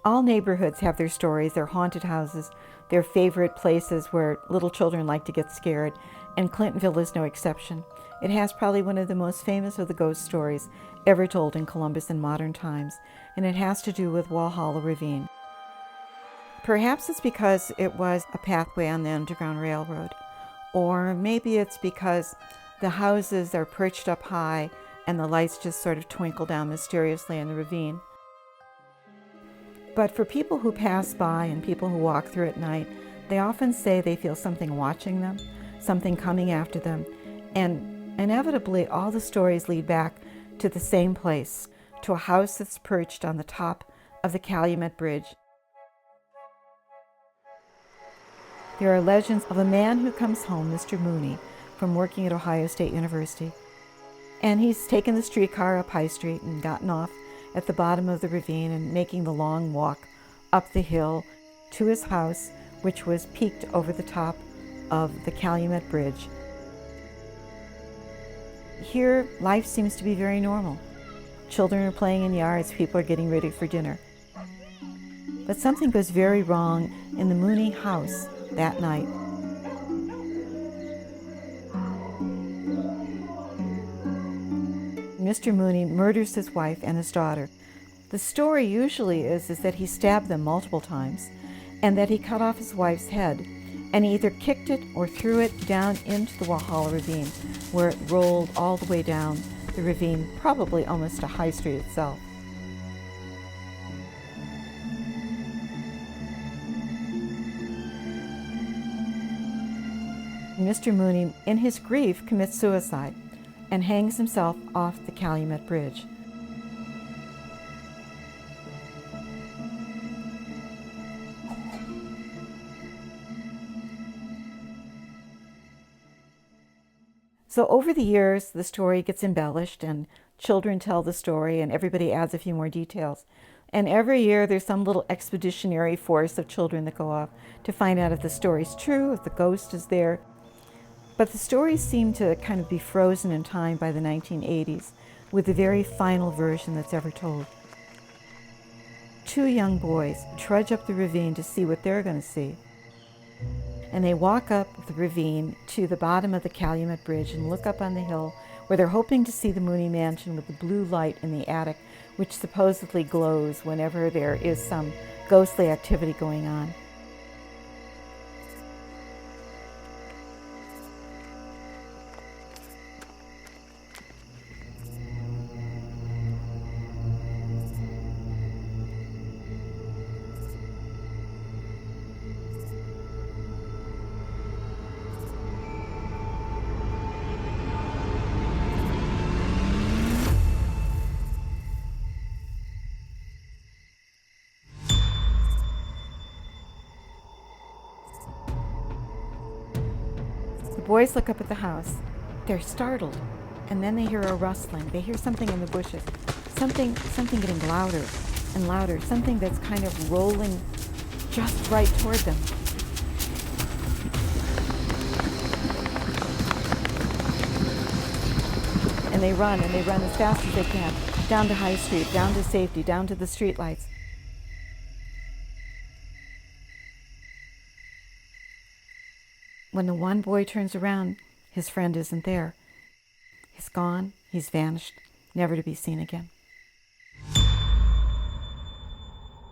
All neighborhoods have their stories, their haunted houses, their favorite places where little children like to get scared, and Clintonville is no exception. It has probably one of the most famous of the ghost stories ever told in Columbus in modern times, and it has to do with Walhalla Ravine. Perhaps it's because it was a pathway on the Underground Railroad, or maybe it's because the houses are perched up high and the lights just sort of twinkle down mysteriously in the ravine. But for people who pass by and people who walk through at night, they often say they feel something watching them, something coming after them, and inevitably all the stories lead back to the same place, to a house that's perched on the top of the Calumet Bridge. There are legends of a man who comes home, Mr. Mooney, from working at Ohio State University, and he's taken the streetcar up High Street and gotten off at the bottom of the ravine and making the long walk up the hill to his house, which was peaked over the top of the Calumet Bridge. Here, life seems to be very normal. Children are playing in yards, people are getting ready for dinner. But something goes very wrong in the Mooney house that night. Mr. Mooney murders his wife and his daughter. The story usually is that he stabbed them multiple times and that he cut off his wife's head, and he either kicked it or threw it down into the Walhalla Ravine, where it rolled all the way down the ravine, probably almost to High Street itself. Mr. Mooney, in his grief, commits suicide and hangs himself off the Calumet Bridge. So over the years, the story gets embellished and children tell the story and everybody adds a few more details. And every year there's some little expeditionary force of children that go off to find out if the story's true, if the ghost is there. But the stories seem to kind of be frozen in time by the 1980s with the very final version that's ever told. Two young boys trudge up the ravine to see what they're going to see. And they walk up the ravine to the bottom of the Calumet Bridge and look up on the hill where they're hoping to see the Mooney Mansion with the blue light in the attic, which supposedly glows whenever there is some ghostly activity going on. The boys look up at the house. They're startled, and then they hear a rustling. They hear something in the bushes, something getting louder and louder, something that's kind of rolling just right toward them. And they run as fast as they can, down to High Street, down to safety, down to the streetlights. When the one boy turns around, his friend isn't there. He's gone, he's vanished, never to be seen again.